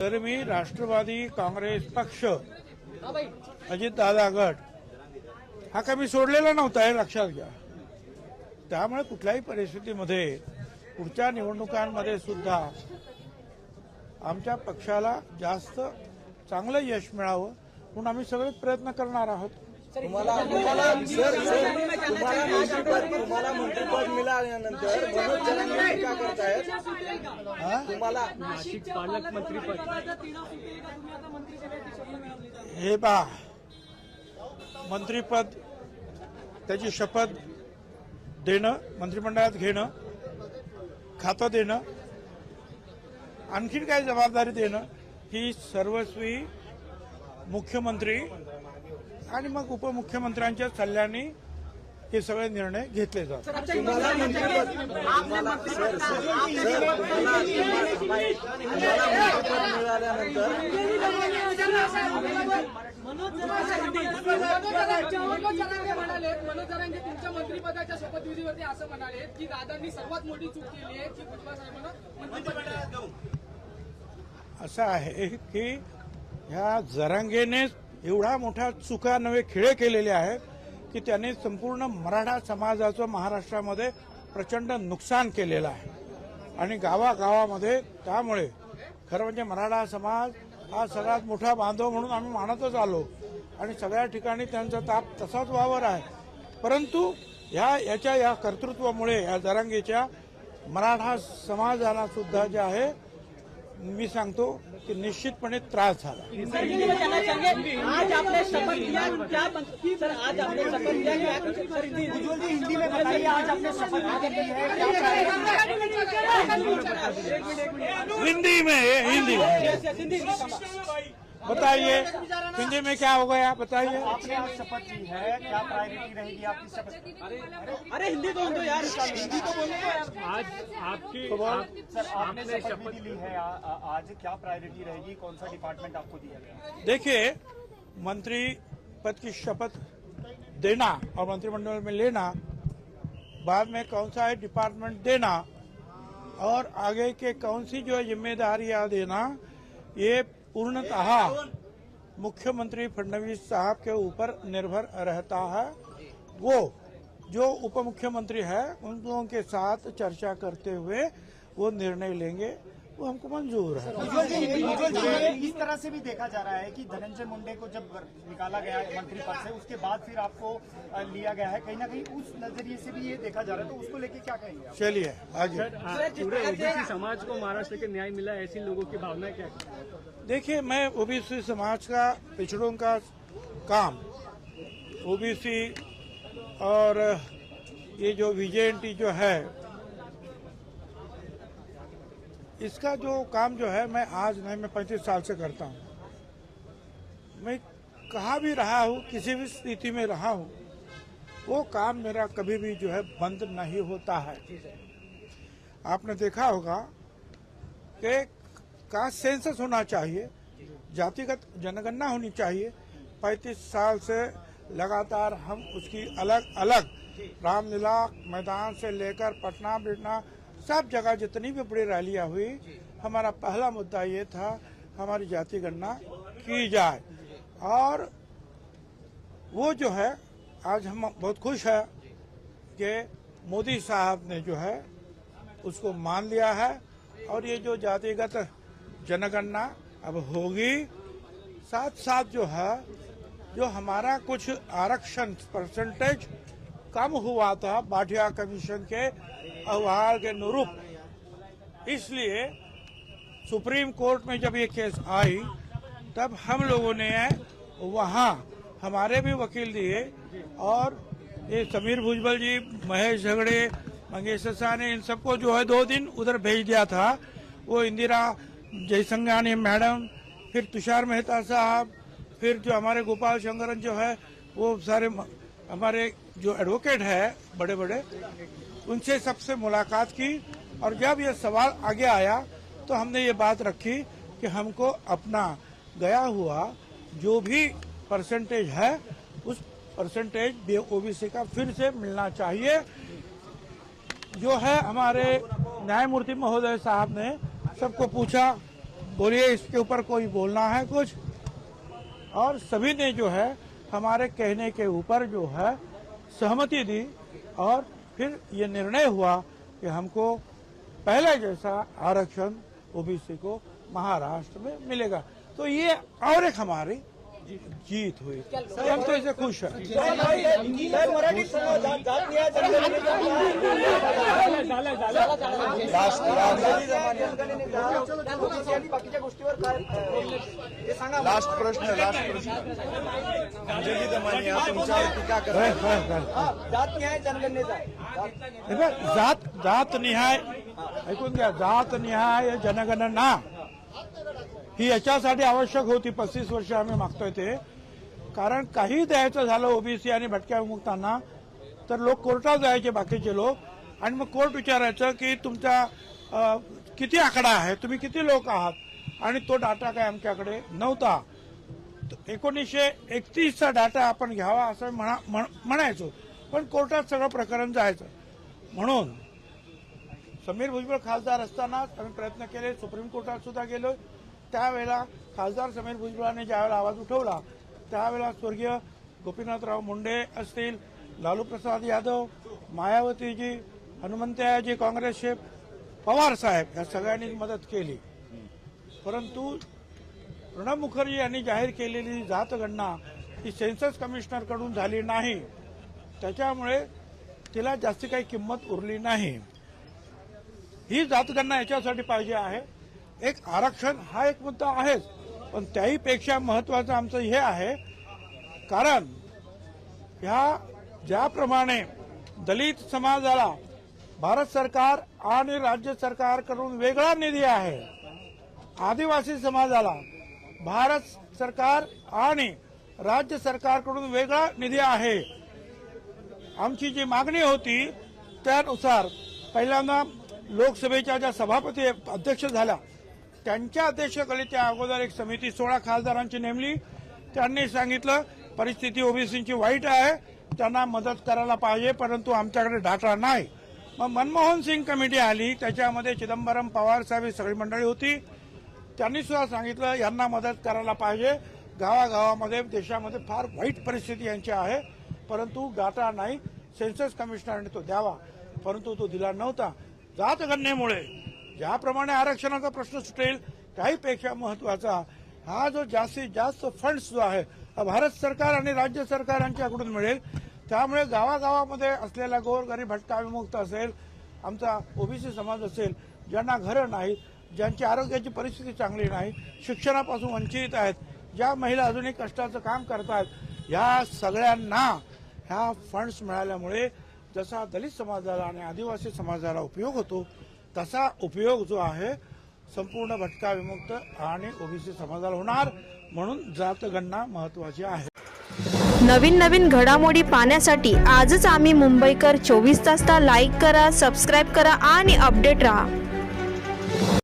तर मी राष्ट्रवादी काँग्रेस पक्ष अजितदादा गट हा काही मी सोडलेला नव्हता हे लक्षात घ्या. त्यामुळे कुठल्याही परिस्थितीमध्ये पुढच्या निवडणुकांमध्ये सुद्धा आमच्या पक्षाला जास्त चांगलं यश मिळावं म्हणून आम्ही सगळे प्रयत्न करणार आहोत. तुम्हाला मंत्रिपद मिळाल्यानंतर मनोज जरांगे टीका करतायत. तुम्हाला नाशिक पालकमंत्रीपद हे पहा, मंत्रिपद त्याची शपथ देणं, मंत्रिमंडळात घेणं, खातं देणं, आणखीन काही जबाबदारी देणं ही सर्वस्वी मुख्यमंत्री आणि मग उपमुख्यमंत्र्यांच्या सल्ल्याने हे सगळे निर्णय घेतले जातात. तुम्हाला मंत्रिपद मिळाल्यानंतर मनोज जरांगे तुमच्या मंत्रिपदाच्या शपथविधीवरती असं म्हणाले की दादांनी सर्वात मोठी चूक केली आहे की भुजबळ साहेबांना मंत्रिपद देऊन. असं आहे की ह्या जरांगेने एवढा मोठा चुका नवे खेळ केलेले आहेत की त्याने संपूर्ण मराठा समाजाचं महाराष्ट्रामध्ये प्रचंड नुकसान केलेलं आहे आणि गावागावामध्ये त्यामुळे खरं म्हणजे मराठा समाज हा सगळ्यात मोठा बांधव म्हणून आम्ही मानतच आलो आणि सगळ्या ठिकाणी त्यांचा ताप तसाच वावर आहे. परंतु याच्या या कर्तृत्वामुळे या जरांगेच्या मराठा समाजाला सुद्धा जे आहे मी सांगतो कि निश्चितपणे त्रास झाला. आज आपने शपथ लिया क्या सर? आज आपने शपथ लिया हिंदी में बताइए. आज आपने शपथ हिंदी में बताइए हिंदी में क्या हो गया बताइए. आपने आज शपथ ली है, क्या प्रायोरिटी रहेगी आपकी शपथ? अरे हिंदी तो बोलो यार, हिंदी तो बोलो यार. आज आपकी सर आपने शपथ ली है, आज क्या प्रायोरिटी रहेगी, कौन सा डिपार्टमेंट आपको दिया गया? देखिए, मंत्री पद की शपथ देना और मंत्रिमंडल में लेना, बाद में कौन सा है डिपार्टमेंट देना और आगे के कौन सी जो है जिम्मेदारियां देना, ये पूर्णतः मुख्यमंत्री फडणवीस साहब के ऊपर निर्भर रहता है. वो जो उप मुख्यमंत्री है उन लोगों के साथ चर्चा करते हुए वो निर्णय लेंगे, वो हमको मंजूर है. इस तरह से भी देखा जा रहा है कि धनंजय मुंडे को जब निकाला गया मंत्री पद से, उसके बाद फिर आपको लिया गया है, कहीं ना कहीं उस नजरिए से भी ये देखा जा रहा है, तो उसको लेके क्या कहेंगे आप? चलिए आगे. पूरे ओबीसी समाज को महाराष्ट्र के न्याय मिला, ऐसी लोगों की भावना क्या है? देखिए, मैं ओबीसी समाज का, पिछड़ों का काम, ओबीसी और ये जो वीजेएनटी जो है इसका जो काम जो है मैं आज नहीं, मैं 35 साल से करता हूँ. मैं कहाँ भी रहा हूँ, किसी भी स्थिति में रहा हूँ, वो काम मेरा कभी भी जो है बंद नहीं होता है. आपने देखा होगा कि कास्ट सेंसस होना चाहिए, जातिगत जनगणना होनी चाहिए. 35 साल से लगातार हम उसकी अलग अलग रामलीला मैदान से लेकर पटना बिटना सब जगह जितनी भी बड़ी रैलियां हुई, हमारा पहला मुद्दा ये था हमारी जाति गणना की जाए. और वो जो है आज हम बहुत खुश है कि मोदी साहब ने जो है उसको मान लिया है और ये जो जातिगत जनगणना अब होगी. साथ साथ जो है जो हमारा कुछ आरक्षण परसेंटेज कम हुआ था भाटिया कमीशन के अहवाल के अनुरूप, इसलिए सुप्रीम कोर्ट में जब ये केस आई तब हम लोगों ने वहाँ हमारे भी वकील दिए और ये समीर भुजबल जी, महेश झगड़े, मंगेश ससाने, इन सबको जो है 2 दिन उधर भेज दिया था. वो इंदिरा जयसंघानी मैडम, फिर तुषार मेहता साहब, फिर जो हमारे गोपाल शंकरन जो है, वो सारे हमारे जो एडवोकेट है बड़े बड़े, उनसे सबसे मुलाकात की. और जब ये सवाल आगे आया तो हमने ये बात रखी कि हमको अपना गया हुआ जो भी परसेंटेज है उस परसेंटेज ओबीसी का फिर से मिलना चाहिए. जो है हमारे न्यायमूर्ति महोदय साहब ने सबको पूछा, बोलिए इसके ऊपर कोई बोलना है कुछ? और सभी ने जो है हमारे कहने के ऊपर जो है सहमति दी और फिर ये निर्णय हुआ कि हमको पहले जैसा आरक्षण ओबीसी को महाराष्ट्र में मिलेगा। तो ये और एक हमारी जीत हुई, हम तो इसे खुश हैं। मराठी बाकीच्या गोष्टीवर लास्ट प्रश्न अंजली दमानी तुमच्यावर टीका जात न्याय जनगणनेचा जात निहाय ऐकून घ्या, जात निहाय जनगणना ही याच्यासाठी आवश्यक होती। 35 वर्ष आम्ही मागतोय ते, कारण काही द्यायचं झालं ओबीसी आणि भटक्या विमुक्तांना तर लोक कोर्टात जायचे बाकीचे लोक, आणि मग कोर्ट विचारायचं की तुमचा किती आकडा आहे, तुम्ही किती लोक आहात, आणि तो डाटा काय आमच्याकडे नव्हता। 1931चा डाटा आपण घ्यावा असं म्हणायचो, पण कोर्टात सगळं प्रकरण जायचं। म्हणून समीर भुजबळ खासदार असतानाच आम्ही प्रयत्न केले, सुप्रीम कोर्टात सुद्धा गेलो। त्यावेळेला खासदार समीर भुजबळांनी ज्यावेळेला आवाज उठवला त्यावेळेला स्वर्गीय गोपीनाथराव मुंडे असतील, लालू प्रसाद यादव, मायावतीजी, हनुमंतयाजी काँग्रेसचे, पवार साहेब या सगळ्यांनी मदत केली। परंतु प्रणब मुखर्जी यांनी जाहीर केलेली जातगणना ही सेन्सस कमिशनरकडून झाली नाही, त्याच्यामुळे तिला जास्ती काही किंमत उरली नाही। ही जातगणना याच्यासाठी पाहिजे आहे, एक आरक्षण हा एक मुद्दा आहेच, पण त्याहीपेक्षा महत्वाचं आमचं हे आहे, कारण ह्या ज्याप्रमाणे दलित समाजाला भारत सरकार आणि राज्य सरकारकडून वेगळा निधी आहे, आदिवासी समाजाला भारत सरकार आणि राज्य सरकारकडून वेगळा निधी आहे। आमची जी मागणी होती त्यानुसार पहिल्यांदा लोकसभेच्या ज्या सभापती अध्यक्ष झाल्या त्यांच्या अध्यक्षतेखाली त्या अगोदर एक समिती 16 खासदारांची नेमली। त्यांनी सांगितलं परिस्थिती ओबीसीची वाईट आहे, त्यांना मदत करायला पाहिजे, परंतु आमच्याकडे डाटा नाही। मग मनमोहन सिंग कमिटी आली, त्याच्यामध्ये चिदंबरम, पवार साहेब ही सगळी मंडळी होती। त्यांनी सुद्धा सांगितलं यांना मदत करायला पाहिजे, गावागावामध्ये देशामध्ये फार वाईट परिस्थिती यांची आहे, परंतु डाटा नाही, सेन्सस कमिशनरने तो द्यावा, परंतु तो दिला नव्हता। जातगणनेमुळे ज्याप्रमाणे आरक्षणाचा प्रश्न सुटेल त्याहीपेक्षा महत्वाचा हा जो जास्तीत जास्त फंड्स जो आहे भारत सरकार आणि राज्य सरकार यांच्याकडून मिळेल, त्यामुळे गावागावामध्ये असलेला गोरगरीब भटका विमुक्त असेल, आमचा ओबीसी समाज असेल, ज्यांना घरं नाहीत, ज्यांची आरोग्याची परिस्थिती चांगली नाही, शिक्षणापासून वंचित आहेत, ज्या महिला अजूनही कष्टाचं काम करतात, या सगळ्यांना ह्या फंड्स मिळाल्यामुळे जसा दलित समाजाला आणि आदिवासी समाजाला उपयोग होतो तसा उपयोग जो आहे संपूर्ण भटका विमुक्त आणि ओबीसी समाजाला होणार, म्हणून जातगणना महत्वाची आहे। नवीन घडामोडी पाहण्यासाठी आजच आम्ही मुंबईकर 24 तासला लाईक करा, सबस्क्राईब करा आणि अपडेट रहा।